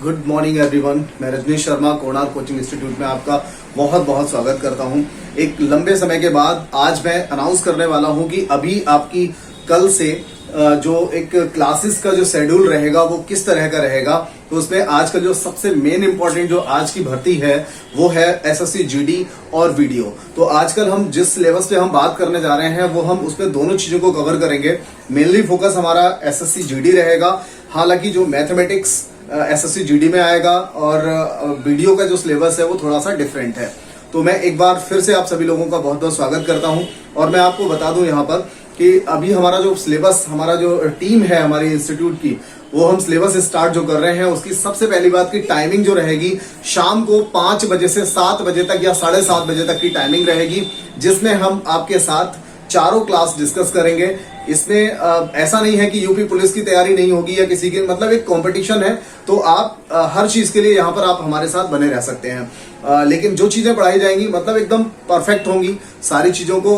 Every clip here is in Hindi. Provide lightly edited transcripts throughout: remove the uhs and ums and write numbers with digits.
Good morning everyone. मैं रजनीश शर्मा कोणार्क कोचिंग इंस्टीट्यूट में आपका बहुत बहुत स्वागत करता हूं। एक लंबे समय के बाद आज मैं अनाउंस करने वाला हूं कि अभी आपकी कल से जो एक क्लासेस का जो शेड्यूल रहेगा वो किस तरह का रहेगा। तो उसमें आजकल जो सबसे मेन इंपॉर्टेंट जो आज की भर्ती है वो है एसएससी जीडी और वीडियो। तो आजकल हम जिस सिलेबस पे हम बात करने जा रहे हैं वो हम उसमें दोनों चीजों को कवर करेंगे। मेनली फोकस हमारा एसएससी जीडी रहेगा। हालांकि जो मैथमेटिक्स एसएससी जीडी में आएगा और वीडियो का जो सिलेबस है वो थोड़ा सा डिफरेंट है। तो मैं एक बार फिर से आप सभी लोगों का बहुत बहुत स्वागत करता हूं और मैं आपको बता दूं यहाँ पर कि अभी हमारा जो सिलेबस, हमारा जो टीम है हमारे इंस्टीट्यूट की, वो हम सिलेबस स्टार्ट जो कर रहे हैं उसकी सबसे पहली बात की टाइमिंग जो रहेगी शाम को 5 बजे से 7 बजे तक या 7:30 बजे तक की टाइमिंग रहेगी, जिसमें हम आपके साथ चारों क्लास डिस्कस करेंगे। इसमें ऐसा नहीं है कि यूपी पुलिस की तैयारी नहीं होगी या किसी की, मतलब एक कंपटीशन है। तो आप हर चीज के लिए यहाँ पर आप हमारे साथ बने रह सकते हैं। लेकिन जो चीजें पढ़ाई जाएंगी मतलब एकदम परफेक्ट होंगी। सारी चीजों को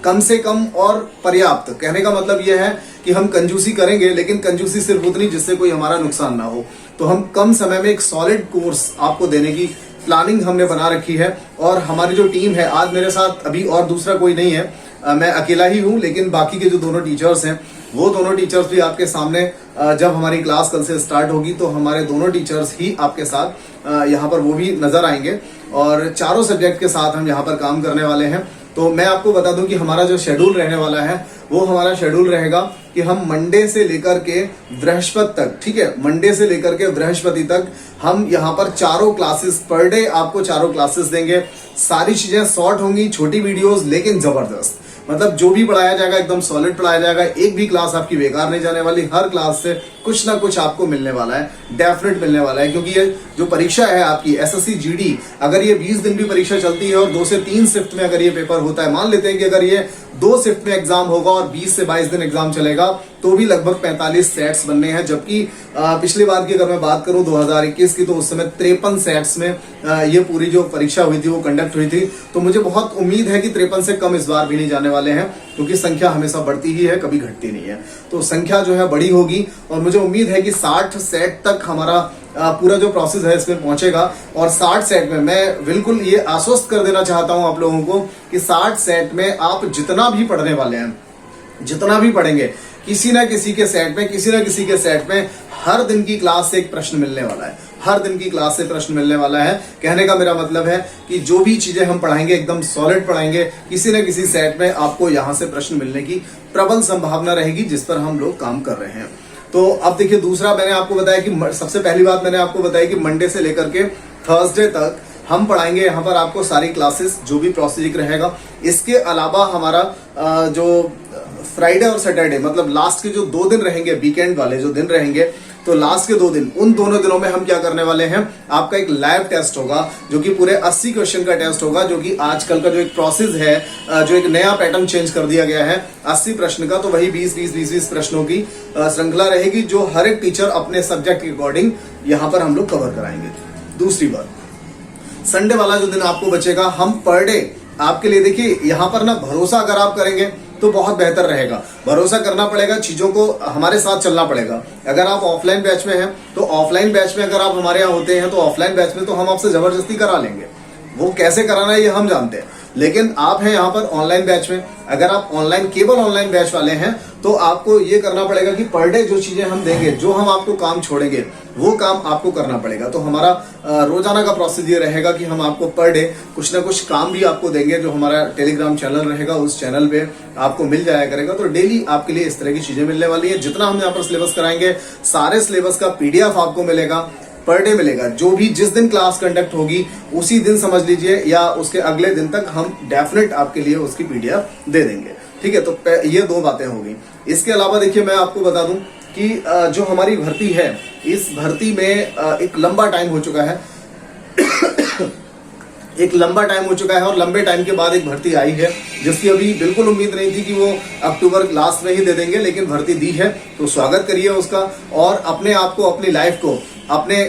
कम से कम और पर्याप्त, कहने का मतलब यह है कि हम कंजूसी करेंगे लेकिन कंजूसी सिर्फ उतनी जिससे कोई हमारा नुकसान ना हो। तो हम कम समय में एक सॉलिड कोर्स आपको देने की प्लानिंग हमने बना रखी है। और हमारी जो टीम है, आज मेरे साथ अभी और दूसरा कोई नहीं है, मैं अकेला ही हूं, लेकिन बाकी के जो दोनों टीचर्स हैं वो दोनों टीचर्स भी आपके सामने, जब हमारी क्लास कल से स्टार्ट होगी तो हमारे दोनों टीचर्स ही आपके साथ यहाँ पर वो भी नजर आएंगे और चारों सब्जेक्ट के साथ हम यहाँ पर काम करने वाले हैं। तो मैं आपको बता दूं कि हमारा जो शेड्यूल रहने वाला है वो हमारा शेड्यूल रहेगा कि हम मंडे से लेकर के बृहस्पति तक, ठीक है, मंडे से लेकर के बृहस्पति तक हम यहाँ पर चारों क्लासेस पर डे आपको चारों क्लासेस देंगे। सारी चीजें शॉर्ट होंगी, छोटी वीडियोस, लेकिन जबरदस्त। मतलब जो भी पढ़ाया जाएगा एकदम सॉलिड पढ़ाया जाएगा। एक भी क्लास आपकी बेकार नहीं जाने वाली। हर क्लास से कुछ ना कुछ आपको मिलने वाला है, डेफिनेट मिलने वाला है। क्योंकि ये जो परीक्षा है आपकी एसएससी जीडी, अगर ये 20 दिन भी परीक्षा चलती है और 2 से 3 शिफ्ट में अगर ये पेपर होता है, मान लेते हैं कि अगर ये 2 शिफ्ट में एग्जाम होगा और 20 से 22 दिन एग्जाम चलेगा, तो भी लगभग 45 सेट्स बनने हैं। जबकि पिछली बार की अगर मैं बात करूं 2021 की, तो उस समय 53 सेट्स में ये पूरी जो परीक्षा हुई थी वो कंडक्ट हुई थी। तो मुझे बहुत उम्मीद है कि 53 से कम इस बार भी नहीं जाने वाले हैं, क्योंकि संख्या हमेशा बढ़ती ही है, कभी घटती नहीं है। तो संख्या जो है बड़ी होगी और मुझे उम्मीद है कि 60 सेट तक हमारा पूरा जो प्रोसेस है इसमें पहुंचेगा। और 60 सेट में मैं बिल्कुल ये आश्वस्त कर देना चाहता हूं आप लोगों को कि 60 सेट में आप जितना भी पढ़ने वाले हैं, जितना भी पढ़ेंगे, किसी ना किसी के सेट में, किसी ना किसी के सेट में हर दिन की क्लास से एक प्रश्न मिलने वाला है। हर दिन की क्लास से प्रश्न मिलने वाला है। कहने का मेरा मतलब है कि जो भी चीजें हम पढ़ाएंगे एकदम सॉलिड पढ़ाएंगे। किसी न किसी सेट में आपको यहां से प्रश्न मिलने की प्रबल संभावना रहेगी, जिस पर हम लोग काम कर रहे हैं। तो अब देखिए, दूसरा मैंने आपको बताया कि सबसे पहली बात मैंने आपको बताई कि मंडे से लेकर के थर्सडे तक हम पढ़ाएंगे यहाँ पर आपको सारी क्लासेस, जो भी प्रोसीजर रहेगा। इसके अलावा हमारा जो फ्राइडे और सैटरडे, मतलब लास्ट के जो 2 दिन रहेंगे, वीकेंड वाले जो दिन रहेंगे, तो लास्ट के 2 दिन, उन दोनों दिनों में हम क्या करने वाले हैं, आपका एक लाइव टेस्ट होगा जो कि पूरे 80 क्वेश्चन का टेस्ट होगा। जो कि आजकल का जो एक प्रोसेस है, जो एक नया पैटर्न चेंज कर दिया गया है 80 प्रश्न का, तो वही 20 प्रश्नों की श्रृंखला रहेगी, जो हर एक टीचर अपने सब्जेक्ट के अकॉर्डिंग यहाँ पर हम लोग कवर कराएंगे। दूसरी बात, संडे वाला जो दिन आपको बचेगा, हम पर डे आपके लिए, देखिए यहाँ पर ना भरोसा अगर आप करेंगे तो बहुत बेहतर रहेगा। भरोसा करना पड़ेगा, चीजों को हमारे साथ चलना पड़ेगा। अगर आप ऑफलाइन बैच में हैं तो ऑफलाइन बैच में अगर आप हमारे यहाँ होते हैं तो ऑफलाइन बैच में तो हम आपसे जबरदस्ती करा लेंगे। वो कैसे कराना है ये हम जानते हैं। लेकिन आप हैं यहाँ पर ऑनलाइन बैच में, अगर आप ऑनलाइन, केवल ऑनलाइन बैच वाले हैं, तो आपको ये करना पड़ेगा कि पर डे जो चीजें हम देंगे, जो हम आपको काम छोड़ेंगे, वो काम आपको करना पड़ेगा। तो हमारा रोजाना का प्रोसेस ये रहेगा कि हम आपको पर डे कुछ ना कुछ काम भी आपको देंगे, जो हमारा टेलीग्राम चैनल रहेगा उस चैनल पे आपको मिल जाया करेगा। तो डेली आपके लिए इस तरह की चीजें मिलने वाली है। जितना हम यहाँ पर सिलेबस कराएंगे, सारे सिलेबस का PDF आपको मिलेगा, पर डे मिलेगा। जो भी जिस दिन क्लास कंडक्ट होगी उसी दिन समझ लीजिए, या उसके अगले दिन तक हम डेफिनेट आपके लिए उसकी PDF दे देंगे। ठीक है, तो ये 2 बातें होगी। इसके अलावा देखिए, मैं आपको बता दूं कि जो हमारी भर्ती है, इस भर्ती में एक लंबा टाइम हो चुका है एक लंबा टाइम हो चुका है और लंबे टाइम के बाद एक भर्ती आई है, जिसकी अभी बिल्कुल उम्मीद नहीं थी कि वो अक्टूबर लास्ट में ही दे देंगे, लेकिन भर्ती दी है। तो स्वागत करिए उसका और अपने आप को, अपनी लाइफ को, अपने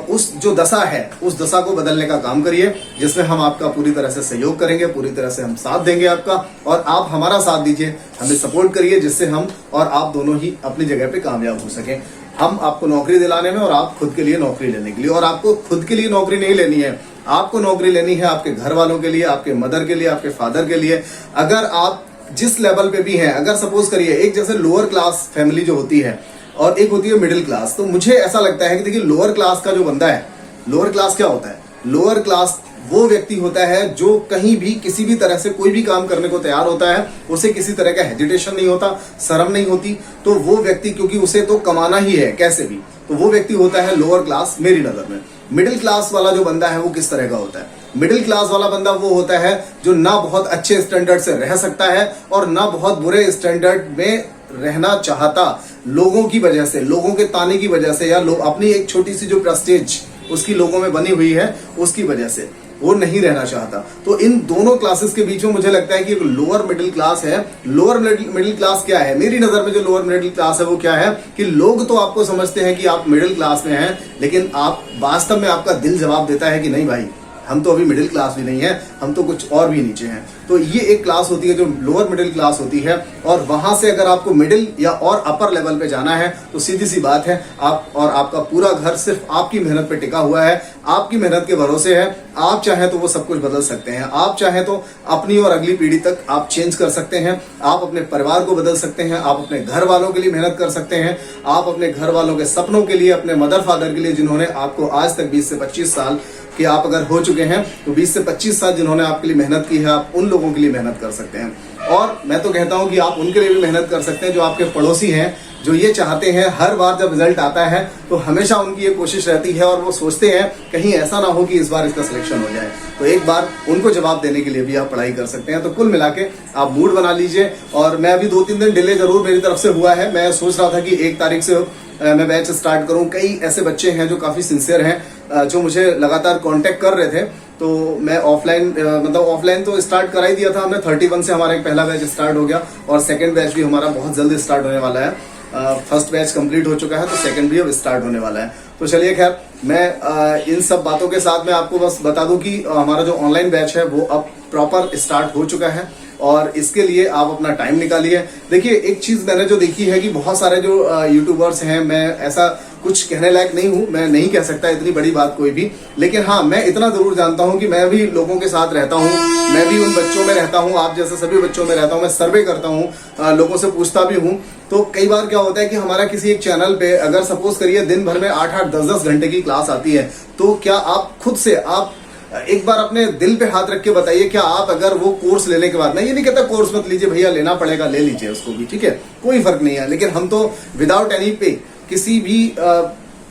उस जो दशा है उस दशा को बदलने का काम करिए, जिसमें हम आपका पूरी तरह से सहयोग करेंगे, पूरी तरह से हम साथ देंगे आपका, और आप हमारा साथ दीजिए, हमें सपोर्ट करिए, जिससे हम और आप दोनों ही अपनी जगह पे कामयाब हो सकें। हम आपको नौकरी दिलाने में और आप खुद के लिए नौकरी लेने के लिए। और आपको खुद के लिए नौकरी नहीं लेनी है, आपको नौकरी लेनी है आपके घर वालों के लिए, आपके मदर के लिए, आपके फादर के लिए। अगर आप जिस लेवल पे भी हैं, अगर सपोज करिए एक जैसे लोअर क्लास फैमिली जो होती है और एक होती है मिडिल क्लास, तो मुझे ऐसा लगता है कि देखिए लोअर क्लास का जो बंदा है, लोअर क्लास क्या होता है? लोअर क्लास वो व्यक्ति होता है जो कहीं भी किसी भी तरह से कोई भी काम करने को तैयार होता है, उसे किसी तरह का हेजिटेशन नहीं होता, शर्म नहीं होती। तो वो व्यक्ति, क्योंकि उसे तो कमाना ही है कैसे भी, तो वो व्यक्ति होता है लोअर क्लास मेरी नजर में। मिडिल क्लास वाला जो बंदा है वो किस तरह का होता है? मिडिल क्लास वाला बंदा वो होता है जो ना बहुत अच्छे स्टैंडर्ड से रह सकता है और ना बहुत बुरे स्टैंडर्ड में रहना चाहता, लोगों की वजह से, लोगों के ताने की वजह से, या अपनी एक छोटी सी जो प्रेस्टीज उसकी लोगों में बनी हुई है उसकी वजह से वो नहीं रहना चाहता। तो इन दोनों क्लासेस के बीच में मुझे लगता है कि एक लोअर मिडिल क्लास है। लोअर मिडिल क्लास क्या है? मेरी नजर में जो लोअर मिडिल क्लास है वो क्या है कि लोग तो आपको समझते हैं कि आप मिडिल क्लास में हैं, लेकिन आप वास्तव में आपका दिल जवाब देता है कि नहीं भाई, हम तो अभी मिडिल क्लास भी नहीं है, हम तो कुछ और भी नीचे हैं। तो ये एक क्लास होती है जो लोअर मिडिल क्लास होती है। और वहां से अगर आपको मिडिल या और अपर लेवल पे जाना है तो सीधी सी बात है, आप और आपका पूरा घर सिर्फ आपकी मेहनत पे टिका हुआ है, आपकी मेहनत के भरोसे है। आप चाहें तो वो सब कुछ बदल सकते हैं, आप चाहें तो अपनी और अगली पीढ़ी तक आप चेंज कर सकते हैं, आप अपने परिवार को बदल सकते हैं, आप अपने घर वालों के लिए मेहनत कर सकते हैं, आप अपने घर वालों के सपनों के लिए, अपने मदर फादर के लिए जिन्होंने आपको आज तक 20 से 25 साल कि आप अगर हो चुके हैं तो 20 से 25 साल जिन्होंने आपके लिए मेहनत की है, आप उन लोगों के लिए मेहनत कर सकते हैं। और मैं तो कहता हूं कि आप उनके लिए भी मेहनत कर सकते हैं जो आपके पड़ोसी हैं, जो ये चाहते हैं हर बार जब रिजल्ट आता है तो हमेशा उनकी ये कोशिश रहती है और वो सोचते हैं कहीं ऐसा ना हो कि इस बार इसका सिलेक्शन हो जाए। तो एक बार उनको जवाब देने के लिए भी आप पढ़ाई कर सकते हैं। तो कुल मिला के आप मूड बना लीजिए। और मैं अभी 2-3 दिन डिले जरूर मेरी तरफ से हुआ है। मैं सोच रहा था कि 1 तारीख से मैं बैच स्टार्ट करूं। कई ऐसे बच्चे हैं जो काफी सिंसियर हैं, जो मुझे लगातार कांटेक्ट कर रहे थे। तो मैं ऑफलाइन तो स्टार्ट करा ही दिया था हमने। 31 से हमारा एक पहला बैच स्टार्ट हो गया और सेकंड बैच भी हमारा बहुत जल्दी स्टार्ट होने वाला है। फर्स्ट बैच कंप्लीट हो चुका है तो सेकंड भी अब स्टार्ट होने वाला है। तो चलिए खैर, मैं इन सब बातों के साथ में आपको बस बता दूं कि हमारा जो ऑनलाइन बैच है वो अब प्रॉपर स्टार्ट हो चुका है और इसके लिए आप अपना टाइम निकालिए। देखिए, एक चीज मैंने जो देखी है कि बहुत सारे जो यूट्यूबर्स हैं, मैं ऐसा कुछ कहने लायक नहीं हूं, मैं नहीं कह सकता इतनी बड़ी बात कोई भी, लेकिन हाँ मैं इतना जरूर जानता हूं कि मैं भी लोगों के साथ रहता हूं, मैं भी उन बच्चों में रहता हूं, आप जैसे सभी बच्चों में रहता हूं, मैं सर्वे करता हूं, लोगों से पूछता भी हूं। तो कई बार क्या होता है कि हमारा किसी एक चैनल पे अगर सपोज करिए दिन भर में 8-8, 10-10 घंटे की क्लास आती है, तो क्या आप खुद से आप एक बार अपने दिल पे हाथ रख के बताइए, क्या आप अगर वो कोर्स लेने के बाद, मैं ये नहीं कहता कोर्स मत लीजिए भैया, लेना पड़ेगा ले लीजिए उसको भी, ठीक है, कोई फर्क नहीं है, लेकिन हम तो विदाउट एनी पे, किसी भी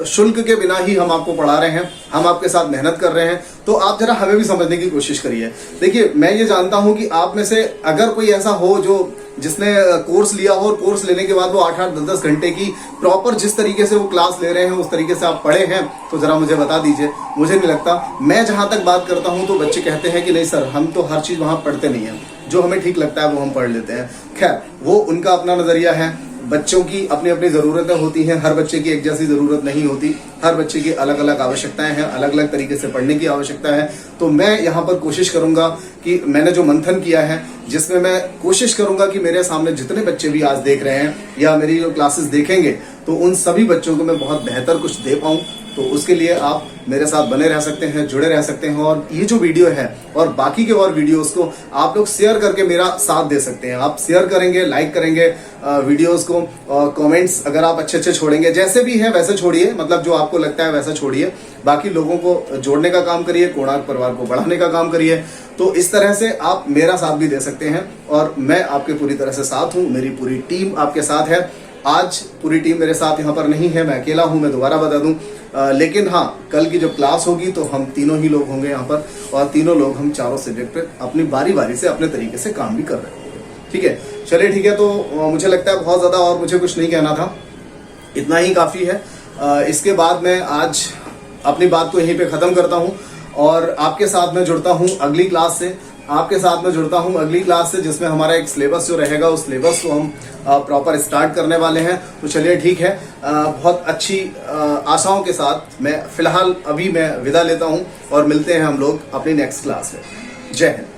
शुल्क के बिना ही हम आपको पढ़ा रहे हैं, हम आपके साथ मेहनत कर रहे हैं। तो आप जरा हमें भी समझने की कोशिश करिए। देखिए, मैं ये जानता हूं कि आप में से अगर कोई ऐसा हो जो जिसने कोर्स लिया हो और कोर्स लेने के बाद वो 8-8, 10-10 घंटे की प्रॉपर जिस तरीके से वो क्लास ले रहे हैं उस तरीके से आप पढ़े हैं, तो जरा मुझे बता दीजिए। मुझे नहीं लगता, मैं जहां तक बात करता हूं तो बच्चे कहते हैं कि नहीं सर, हम तो हर चीज वहां पढ़ते नहीं है, जो हमें ठीक लगता है वो हम पढ़ लेते हैं। खैर, वो उनका अपना नजरिया है। बच्चों की अपनी अपनी जरूरतें होती हैं, हर बच्चे की एक जैसी जरूरत नहीं होती, हर बच्चे की अलग अलग आवश्यकताएं हैं, अलग अलग तरीके से पढ़ने की आवश्यकता है। तो मैं यहाँ पर कोशिश करूंगा कि मैंने जो मंथन किया है, जिसमें मैं कोशिश करूंगा कि मेरे सामने जितने बच्चे भी आज देख रहे हैं या मेरी जो क्लासेस देखेंगे, तो उन सभी बच्चों को मैं बहुत बेहतर कुछ दे पाऊं। तो उसके लिए आप मेरे साथ बने रह सकते हैं, जुड़े रह सकते हैं, और ये जो वीडियो है और बाकी के और वीडियोस को आप लोग शेयर करके मेरा साथ दे सकते हैं। आप शेयर करेंगे, लाइक करेंगे वीडियोस को, और कमेंट्स अगर आप अच्छे अच्छे छोड़ेंगे, जैसे भी है वैसे छोड़िए, मतलब जो आपको लगता है वैसा छोड़िए। बाकी लोगों को जोड़ने का काम करिए, कोणार्क परिवार को बढ़ाने का काम करिए। तो इस तरह से आप मेरा साथ भी दे सकते हैं और मैं आपके पूरी तरह से साथ हूं, मेरी पूरी टीम आपके साथ है। आज पूरी टीम मेरे साथ यहाँ पर नहीं है, मैं अकेला हूँ, मैं दोबारा बता दूं। लेकिन हाँ, कल की जब क्लास होगी तो हम तीनों ही लोग होंगे यहाँ पर, और तीनों लोग हम चारों सब्जेक्ट पे अपनी बारी बारी से अपने तरीके से काम भी कर रहे होंगे। ठीक है, चलिए ठीक है। तो मुझे लगता है बहुत ज्यादा और मुझे कुछ नहीं कहना था, इतना ही काफी है। इसके बाद मैं आज अपनी बात को यहीं पे खत्म करता हूँ और आपके साथ में जुड़ता हूँ अगली क्लास से, आपके साथ में जुड़ता हूं अगली क्लास से, जिसमें हमारा एक सिलेबस जो रहेगा उस सिलेबस को हम प्रॉपर स्टार्ट करने वाले हैं। तो चलिए ठीक है, बहुत अच्छी आशाओं के साथ मैं फिलहाल अभी मैं विदा लेता हूं और मिलते हैं हम लोग अपनी नेक्स्ट क्लास में। जय हिंद।